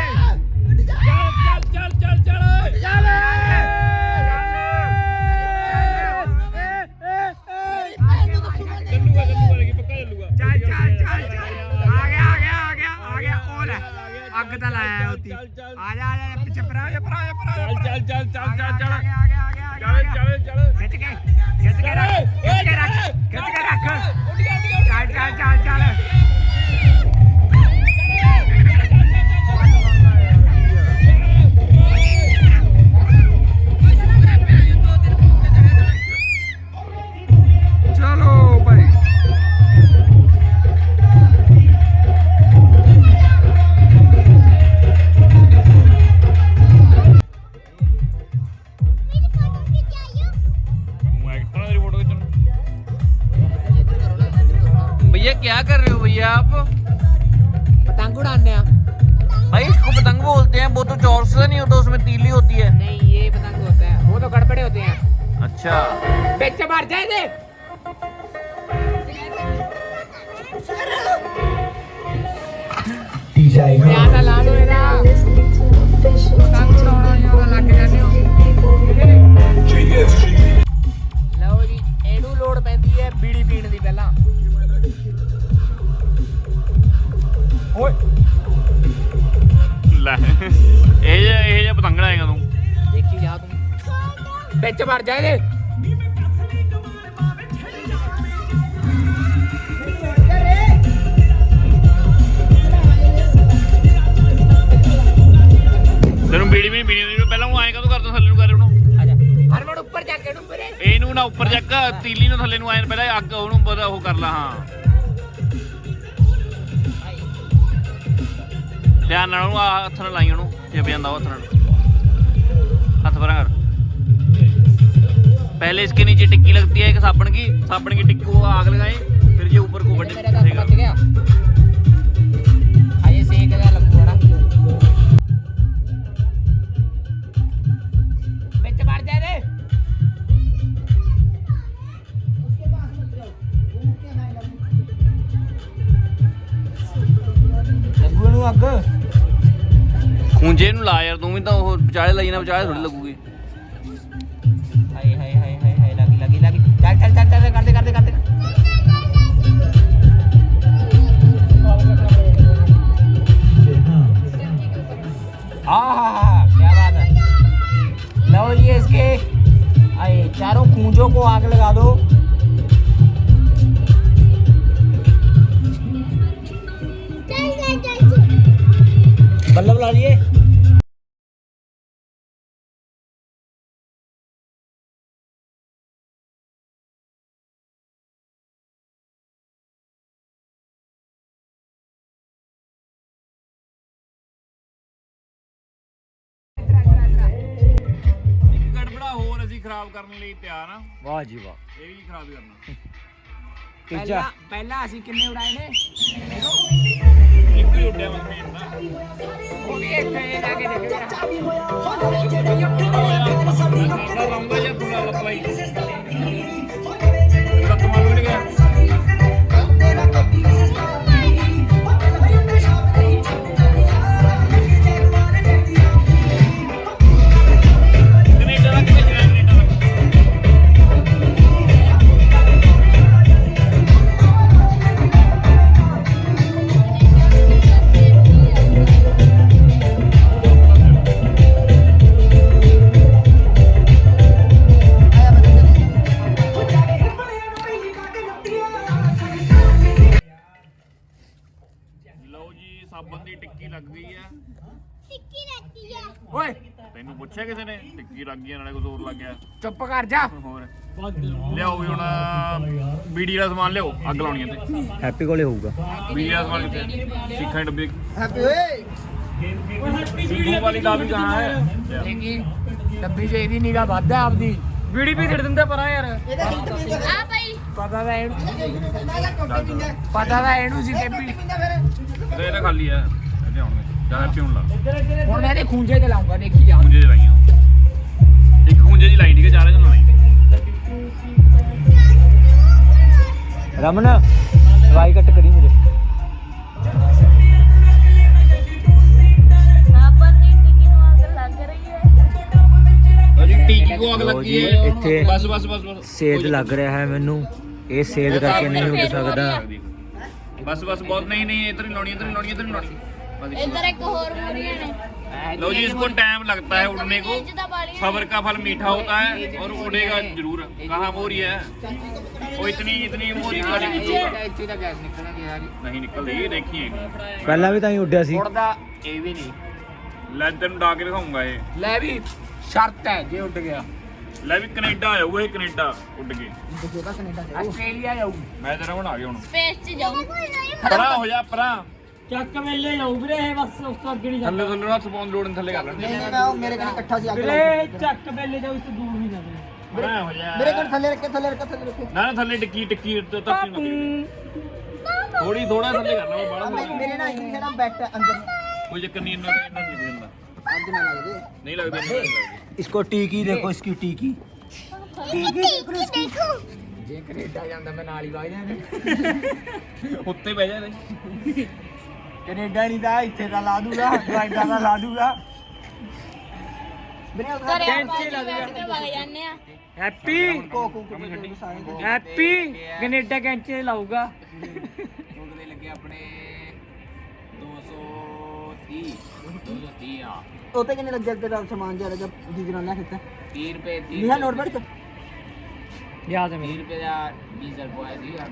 अग तो लाया होती आजा पीछे खिच के रख चल चलो भाई भैया क्या कर रहे हो भैया आप? पतंग उड़ाने भाई इसको पतंग बोलते हैं, वो तो चौरस नहीं होता, उसमें तीली होती है। नहीं ये पतंग होता है, वो तो गड़बड़े होते हैं। अच्छा बेच मार जाए दे ज्यादा ला लो एदा पतंग उड़ाना ज्यादा लग जाने हो ਲਓ ਜੀ ਇਹਨੂੰ ਲੋੜ ਪੈਂਦੀ ਹੈ ਬੀੜੀ ਪੀਣ ਦੀ ਪਹਿਲਾਂ ਓਏ ਲੈ ਇਹ ਜੇ ਪਤੰਗ ਲਾਏਗਾ ਤੂੰ? ਦੇਖੀ ਜਾ ਤੂੰ ਵਿੱਚ ਵੜ ਜਾ ਇਹਦੇ ਤੈਨੂੰ ਬੀੜੀ ਵੀ ਪੀਣੀ ਹੁੰਦੀ, ਪਹਿਲਾਂ ਉਹ ਐਂ ਕਦੋਂ ਕਰਦਾ ਥੱਲੇ ਨੂੰ ਕਰ ਉਹਨੂੰ? ਹਰਮਨ ਉੱਪਰ ਜਾ ਕੇ ਉੱਪਰ ਇਹਨੂੰ ਨਾ ਉੱਪਰ ਚੱਕ, ਤੀਲੀ ਨੂੰ ਥੱਲੇ ਨੂੰ ਐਂ ਪਹਿਲਾਂ ਅੱਗ ਉਹਨੂੰ ਪਤਾ ਉਹ ਕਰ ਲਾ। ਹਾਂ ਧਿਆਨ ਨਾਲ ਉਹਨੂੰ ਹੱਥ ਨਾਲ ਲਾਈ ਉਹਨੂੰ, ਜੇ ਜਾਂਦਾ ਉਹ ਹੱਥ ਨਾਲ हथ भरा कर। पहले इसके नीचे टिक्की लगती है एक साबुन की टिक्की को आग लगाए, फिर ये ऊपर को बट गया आइए सेक गया लंबू बड़ा बिच मार जा रे लगू नु अग खूंजे नु ला यार, तू भी तो विचाले लाई ना, विचाले थोड़ी लगूगी। हाय हाय हाय हाय हाय लगी लगी लगी, चल चल चल चल करते करते करते हाँ क्या बात है। लो ये इसके आए चारों खूंजों को आग लगा दो। बल्लभ ला लिए गड़बड़ा होर ਅਸੀਂ ਖਰਾਬ ਕਰਨ ਲਈ ਤਿਆਰ ਆ। ਵਾਹ ਜੀ ਵਾਹ, ਇਹ ਵੀ ਖਰਾਬ ਕਰਨਾ। ਪਹਿਲਾਂ ਅਸੀਂ ਕਿੰਨੇ ਉਡਾਏ ਨੇ? ਇੱਕ ਹੀ ਉੱਡਿਆ ਮਨ ਦਾ, ਉਹ ਵੀ ਇੱਕ ਇਹ ਲਾ ਕੇ ਦੇਖੋ ਲੰਬਾ ਜਿਹਾ ਪੂਰਾ ਲੱਪਾ ਹੀ ਲੱਤ ਮਾਰ ਉੜ ਗਿਆ। ਓਏ ਤੈਨੂੰ ਪੁੱਛਿਆ ਕਿਸੇ ਨੇ ਟਿੱਕੀ ਲੱਗ ਗਈ ਨਾਲੇ ਕੁਝ ਹੋਰ ਲੱਗ ਗਿਆ ਚੁੱਪ ਕਰ ਜਾ। ਹੋਰ ਲਿਆਓ ਵੀ ਹੁਣ ਬੀੜੀ ਦਾ ਸਮਾਨ ਲਿਆਓ ਅੱਗ ਲਾਉਣੀ ਹੈ ਤੇ ਹੈਪੀ ਕੋਲੇ ਹੋਊਗਾ। ਬੀੜੀ ਦਾ ਸਮਾਨ ਕਿੱਥੇ ਸਿੱਖਾਂ ਡੱਬੇ ਹੈਪੀ ਓਏ ਸਿੰਗੂ ਵਾਲੀ ਦਾ ਵੀ ਕਹਾਂ ਹੈ ਦੇਖੀ ਡੱਬੀ ਚ ਇਹਦੀ ਨਿਗਾਹ ਵੱਧ ਹੈ ਆਪਦੀ। ਵੀੜੀ ਵੀ ਛੱਡ ਦਿੰਦਾ ਪਰਾਂ ਯਾਰ। ਪਤਾ ਤਾਂ ਇਹਨੂੰ ਪਤਾ ਤਾਂ ਇਹਨੂੰ ਸੀ ਡੱਬੀ। ਇਹ ਤਾਂ ਖਾਲੀ ਹੈ ਇਹਦੇ ਆਉਣਗੇ ਜਾਂ ਹੈਪੀ ਹੁਣ ਲਾ ਹੁਣ ਮੈਂ ਇਹਦੇ ਖੂੰਜੇ ਤੇ ਲਾਉਂਗਾ ਦੇਖੀ ਜਾ। ਖੁੰਝੇ 'ਚ ਲਾਈਆਂ ਇੱਕ ਖੁੰਝੇ 'ਚ ਲਾਈ ਠੀਕ ਹੈ ਚਾਰੇ 'ਚ ਲਾਈ ਰਮਨ ਵਾਈ ਕੱਟ ਕਰੀ ਮੇਰੇ। ਅਜੀ ਟੀਕੀ ਕੋ ਅੱਗ ਲੱਗੀ ਹੈ ਇੱਥੇ ਬਸ ਬਸ ਬਸ ਬਸ ਸੇਧ ਲੱਗ ਰਿਹਾ ਹੈ ਮੈਨੂੰ। ਇਹ ਸੇਧ ਕਰਕੇ ਨਹੀਂ ਉੱਡ ਸਕਦਾ। ਬਸ ਬਸ ਬਹੁਤ नहीं नहीं इधर ही लानी इधर ही लानी इधर ही लानी इधर एक और मूरियां ने। लो जी इसको टाइम लगता है उड़ने को सब्र का फल मीठा होता है और उड़ेगा जरूर कहाँ मोरी है वो इतनी इतनी मोरी वाली ਇੱਥੇ ਤਾਂ ਗੈਸ ਨਿਕਲਣਗੇ ਯਾਰ। नहीं निकल रही देखिए ਪਹਿਲਾਂ ਵੀ ਤਾਂ ਹੀ ਉੱਡਿਆ ਸੀ। ਉੜਦਾ ਇਹ ਵੀ ਨਹੀਂ। ਲੈ ਤੈਨੂੰ ਡਾ ਕੇ ਦਿਖਾਉਂਗਾ ਇਹ ਲੈ ਵੀ ਸ਼ਰਤ ਹੈ ਜੇ ਉੱਡ ਗਿਆ ਲੈ ਵੀ ਕੈਨੇਡਾ ਆਊਗਾ ਇਹ ਕੈਨੇਡਾ ਉੱਡ ਕੇ ਆਸਟ੍ਰੇਲੀਆ ਜਾਊ। ਮੈਂ ਤੇਰਾ ਬਣਾ ਕੇ ਹੁਣ स्पेस च जाऊं। ਪਰਾਂ ਹੋ ਜਾ ਪਰਾਂ ਚੱਕ ਵੇਲੇ ਜਾਊ ਵੀਰੇ ਬਸ ਉਸ ਤੋਂ ਅੱਗੇ ਨਹੀਂ ਥੱਲੇ ਥੱਲੇ ਨਾਲ ਸਪੌਨ ਲੋਡ ਥੱਲੇ ਕਰ ਲੈਂਦੇ ਮੇਰੇ ਕੋਲ ਇਕੱਠਾ ਸੀ ਵੀਰੇ ਚੱਕ ਵੇਲੇ ਜਾਊ ਇਸ ਤੋਂ ਦੂਰ ਨਹੀਂ ਜਾਣਾ। ਪਰਾਂ ਹੋ ਜਾ ਮੇਰੇ ਕੋਲ ਥੱਲੇ ਰੱਖੇ ਨਾ ਨਾ ਥੱਲੇ ਟਿੱਕੀ ਟਿੱਕੀ ਤੱਕੀ ਨਾ ਥੋੜੀ ਥੋੜਾ ਥੱਲੇ ਕਰਨਾ ਉਹ ਬਾਹਲਾ ਮੇਰੇ ਨਾਲ ਇੰਗਲਿਸ਼ ਦਾ ਬੈਟ ਅੰਦਰ ਕੋਈ ਚੱਕਰ ਨਹੀਂ ਇੰਨਾ ਨਹੀਂ ਦਿੰਦਾ ਅੱਜ ਨਾ ਲੱਗਦੇ ਨਹੀਂ ਲੱਗਦਾ ਨਹੀਂ ਲੱਗਦਾ इसको टीकी देखो इसकी टीकी। ਜੇ ਕੈਨੇਡਾ ਜਾਂਦਾ ਮੈਂ ਨਾਲ ਹੀ ਵਗ ਜਾਣਾ। ਉੱਤੇ ਬਹਿ ਜਾ ਇਹਦੇ ਕੈਨੇਡਾ ਨਹੀਂ ਤਾਂ ਇੱਥੇ ਤਾਂ ਲਾ ਦੂਗਾ ਕੈਨੇਡਾ ਦਾ ਲਾ ਦੂਗਾ। कैंची ला दिया। हैप्पी हैप्पी कनेडा कैंचे लाऊगा। ਉਹਦੇ ਲੱਗੇ ਆਪਣੇ 230 ਆ ਉੱਤੇ ਕਿੰਨੇ ਲੱਗੇ ਅੱਗੇ ਦਾ ਸਮਾਨ ਜਿਆਦਾ ਜਦ ਦੀਗਰਾਂ ਲੈ ਖਿੱਤਾ 30 ਰੁਪਏ 30 ਨਿਹਾ ਨੋਟ ਪੜ याद है 30 ਰੁਪਏ ਦਾ ਡੀਜ਼ਲ ਪਵਾਇਆ ਸੀ ਯਾਰ।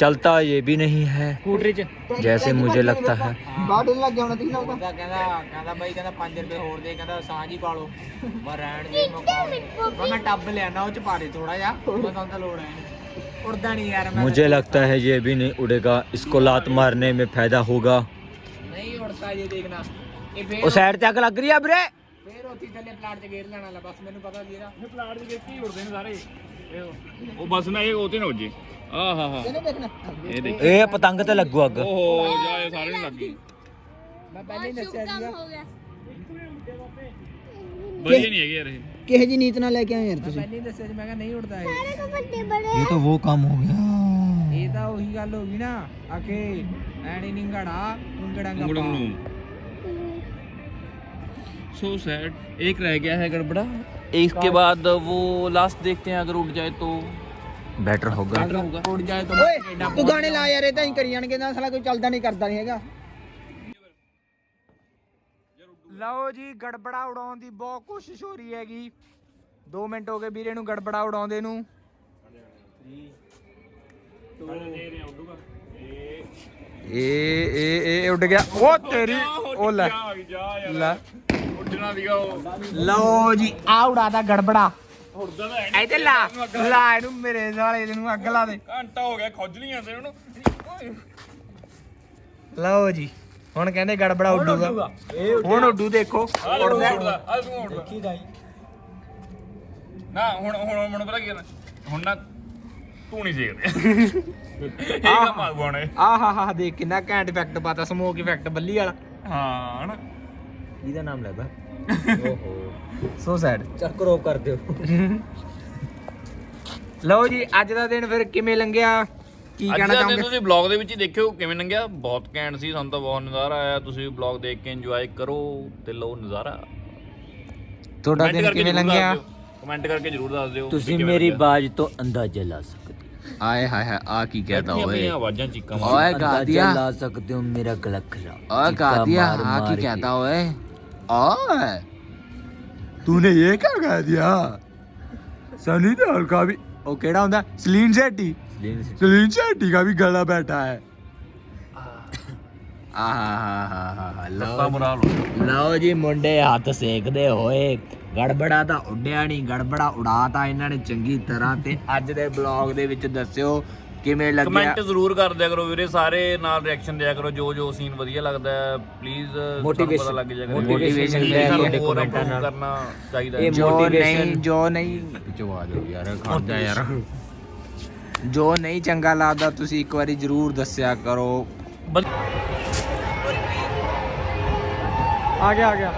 चलता ये भी नहीं है स्कूटरी च जैसे मुझे लगता है। ਬਾਹਰ ਡੇਲ ਲੱਗ ਗਿਆ ਹੋਣਾ ਤੁਸੀਂ ਨਾ ਉਹਦਾ ਕਹਿੰਦਾ ਬਾਈ ਕਹਿੰਦਾ 5 ਰੁਪਏ ਹੋਰ ਦੇ ਕਹਿੰਦਾ ਸਾਂਝ ਹੀ ਪਾ ਲਓ। ਮੈਂ ਰਹਿਣ ਦੇ ਮੈਂ ਟੱਬ ਲਿਆਣਾ ਉਹ ਚ ਪਾ ਦੇ ਥੋੜਾ ਜਿਹਾ ਮੈਂ ਤੁਹਾਨੂੰ ਤਾਂ ਲੋੜ ਹੈ ਉੜਦਾ ਨਹੀਂ ਯਾਰ। ਮੈਂ मुझे लगता है ये भी नहीं उड़ेगा। इसको लात मारने में फायदा होगा। ਨਹੀਂ ਉੜਦਾ ਜੇ ਦੇਖਣਾ ਇਹ ਫੇਰ ओ साइड तक लग रही है वीरे। ਫੇਰ ਉੱਥੇ ਥੱਲੇ ਪਲਾਟ ਚ ਗੇਰ ਲੈਣਾ ਬਸ ਮੈਨੂੰ ਪਤਾ ਸੀ ਇਹਦਾ। ਪਲਾਟ ਦੇ ਕੀ ਉੜਦੇ ਨੇ ਸਾਰੇ ਉਹ ਬਸ ਨਾ ਇਹ ਉਹਤੇ ਨਾ ਹੋ ਜੇ ਆਹ ਹਾ ਹਾ ਇਹਨੇ ਦੇਖਣਾ ਇਹ ਦੇਖ ए पतंग ते लगू अग। ਓਹੋ ਜਾ ਇਹ ਸਾਰੇ ਨੂੰ ਲੱਗ ਗਈ ਮੈਂ ਪਹਿਲਾਂ ਹੀ ਦੱਸਿਆ कम ਸੀਗਾ। हो गया। ਵਧੀਆ ਨਹੀਂ ਹੈਗੇ ਯਾਰ ਇਹ ਕਿਹੇ ਜੀ ਨੀਤ ਨਾਲ ਲੈ ਕੇ ਆਏ ਯਾਰ ਤੁਸੀਂ ਪਹਿਲਾਂ ਹੀ ਦੱਸਿਆ ਸੀ ਮੈਂ ਕਿਹਾ ਨਹੀਂ ਉੜਦਾ ਇਹ। ये तो वो काम हो गया। ਇਹ ਤਾਂ ਉਹੀ ਗੱਲ ਹੋ ਗਈ ਨਾ ਆਕੇ ਐਣੀ ਨਿੰਗੜਾ ਉਂਗੜਾ मुड़ ਗੱਪਾ। सो सैड एक रह गया है गड़बड़ा इसके बाद वो लास्ट देखते हैं अगर उठ जाए तो बेटर होगा। होगा ਉੜ ਜਾਏ ਤਾਂ ਓਏ ਕੈਨੇਡਾ ਤੂੰ ਗਾਣੇ ਲਾ ਯਾਰ ਇਹ ਤਾਂ ਹੀ ਕਰੀ ਜਾਣਗੇ ਨਾ ਸਾਲਾ ਕੋਈ ਚੱਲਦਾ ਨਹੀਂ ਕਰਦਾ ਨਹੀਂ ਹੈਗਾ। ਲਓ ਜੀ ਗੜਬੜਾ ਉਡਾਉਣ ਦੀ ਬਹੁਤ ਕੋਸ਼ਿਸ਼ ਹੋ ਰਹੀ ਹੈਗੀ। 2 ਮਿੰਟ ਹੋ ਗਏ ਵੀਰੇ ਨੂੰ ਗੜਬੜਾ ਉਡਾਉਂਦੇ ਨੂੰ। ਇਹ ਉੱਡ ਗਿਆ। ਉਹ ਤੇਰੀ ਉਹ ਲੈ ਲੈ ਉੱਡਣਾ ਦੀਗਾ ਉਹ ਲਓ ਜੀ ਆ ਉਡਾਦਾ ਗੜਬੜਾ। ਉੱਡਦਾ ਤਾਂ ਇੱਥੇ ਲਾ ਲਾ ਇਹਨੂੰ ਮੇਰੇ ਸਾਲੇ ਇਹਨੂੰ ਅੱਗ ਲਾ ਦੇ। ਘੰਟਾ ਹੋ ਗਿਆ ਖੁੱਜਲੀਆਂ ਤੇ ਉਹਨੂੰ ਲਓ ਜੀ ਹੁਣ ਕਹਿੰਦੇ ਗੜਬੜਾ ਉੱਡੂਗਾ। ਹੁਣ ਉੱਡੂ ਦੇਖੋ ਉੱਡਦਾ ਆ ਤੂੰ ਉੱਡਦਾ ਦੇਖੀ ਗਾਈ ਨਾ ਹੁਣ ਮੈਨੂੰ ਪਤਾ ਕੀ ਕਰਨਾ ਹੁਣ ਨਾ ਤੂੰ ਨਹੀਂ ਦੇਖਦੇ ਇਹ ਕੰਮ ਆਉਣਾ ਹੈ ਆ ਹਾ ਹਾ ਦੇਖ ਕਿੰਨਾ ਘੈਂਟ ਇਫੈਕਟ ਪਾਤਾ ਸਮੋਕ ਇਫੈਕਟ ਬੱਲੀ ਵਾਲਾ। ਹਾਂ ਹਨਾ ਇਹਦਾ ਨਾਮ ਲੈਦਾ। ਓਹੋ ਸੋ ਸੈਡ। ਚੱਲ ਕਰੋਪ ਕਰ ਦਿਓ। ਲਓ ਜੀ ਅੱਜ ਦਾ ਦਿਨ ਫਿਰ ਕਿਵੇਂ ਲੰਘਿਆ ਕੀ ਅੱਜ ਕਹਿਣਾ ਦਾ ਦਿਨ ਚਾਹੋਗੇ? ਤੁਸੀਂ ਬਲੌਗ ਦੇ ਵਿੱਚ ਹੀ ਦੇਖਿਓ ਕਿਵੇਂ ਲੰਘਿਆ ਬਹੁਤ ਘੈਂਟ ਸੀ ਸਾਨੂੰ ਤਾਂ ਬਹੁਤ ਨਜ਼ਾਰਾ ਆਇਆ ਤੁਸੀਂ ਬਲੌਗ ਦੇਖ ਕੇ ਇੰਜੋਏ ਕਰੋ ਤੇ ਲਓ ਨਜ਼ਾਰਾ ਤੁਹਾਡਾ ਦਿਨ ਕਿਵੇਂ ਲੰਘਿਆ? ਕਮੈਂਟ ਕਰਕੇ ਜਰੂਰ ਦੱਸ ਦਿਓ ਤੁਸੀਂ ਮੇਰੀ ਬਾਜ ਤੋਂ ਅੰਦਾਜ਼ਾ ਲਾ ਸਕਦੇ ਆਏ ਹਾਏ ਹਾਏ ਆ ਕੀ ਕਹਿਤਾ ਓਏ ਆਵਾਜ਼ਾਂ ਚੀਕਾਂ ਓਏ ਗਾ ਦਿਆ ਲਾ ਸਕਦੇ ਹੋ ਮੇਰਾ ਗਲਾ ਖਰਾਬ। ओए गा दिया हाँ की कहता ओए ओए तूने ये क्या कह दिया? सनी देओल का भी ओ केड़ा होंदा सलीन शेट्टी का भी गला बैठा है। ਆਹਾ ਲਓ ਜੀ ਮੁੰਡੇ ਹੱਥ ਸੇਕਦੇ ਹੋਏ ਗੜਬੜਾ ਤਾਂ ਉੱਡਿਆ ਨਹੀਂ ਗੜਬੜਾ ਉਡਾਤਾ ਇਹਨਾਂ ਨੇ ਚੰਗੀ ਤਰ੍ਹਾਂ। ਤੇ ਅੱਜ ਦੇ ਬਲੌਗ ਦੇ ਵਿੱਚ ਦੱਸਿਓ ਕਿਵੇਂ ਲੱਗਿਆ, ਕਮੈਂਟ ਜ਼ਰੂਰ ਕਰ ਦਿਆ ਕਰੋ ਵੀਰੇ, ਸਾਰੇ ਨਾਲ ਰਿਐਕਸ਼ਨ ਦਿਆ ਕਰੋ, ਜੋ ਸੀਨ ਵਧੀਆ ਲੱਗਦਾ ਹੈ ਪਲੀਜ਼ Motivation- ਪਤਾ ਲੱਗ ਜਾਏਗਾ motivation ਦਿਆ ਕਰੋ ਕਮੈਂਟਾਂ ਨਾਲ ਕਰਨਾ ਚਾਹੀਦਾ ਹੈ। ਜੋ ਨਹੀਂ ਪਿੱਛੋਂ ਆ ਜਾਓ ਯਾਰ, ਖੜ ਜਾ ਯਾਰ। ਜੋ ਨਹੀਂ ਚੰਗਾ ਲੱਗਦਾ ਤੁਸੀਂ ਇੱਕ ਵਾਰੀ ਜ਼ਰੂਰ ਦੱਸਿਆ ਕਰੋ। ਆ ਗਿਆ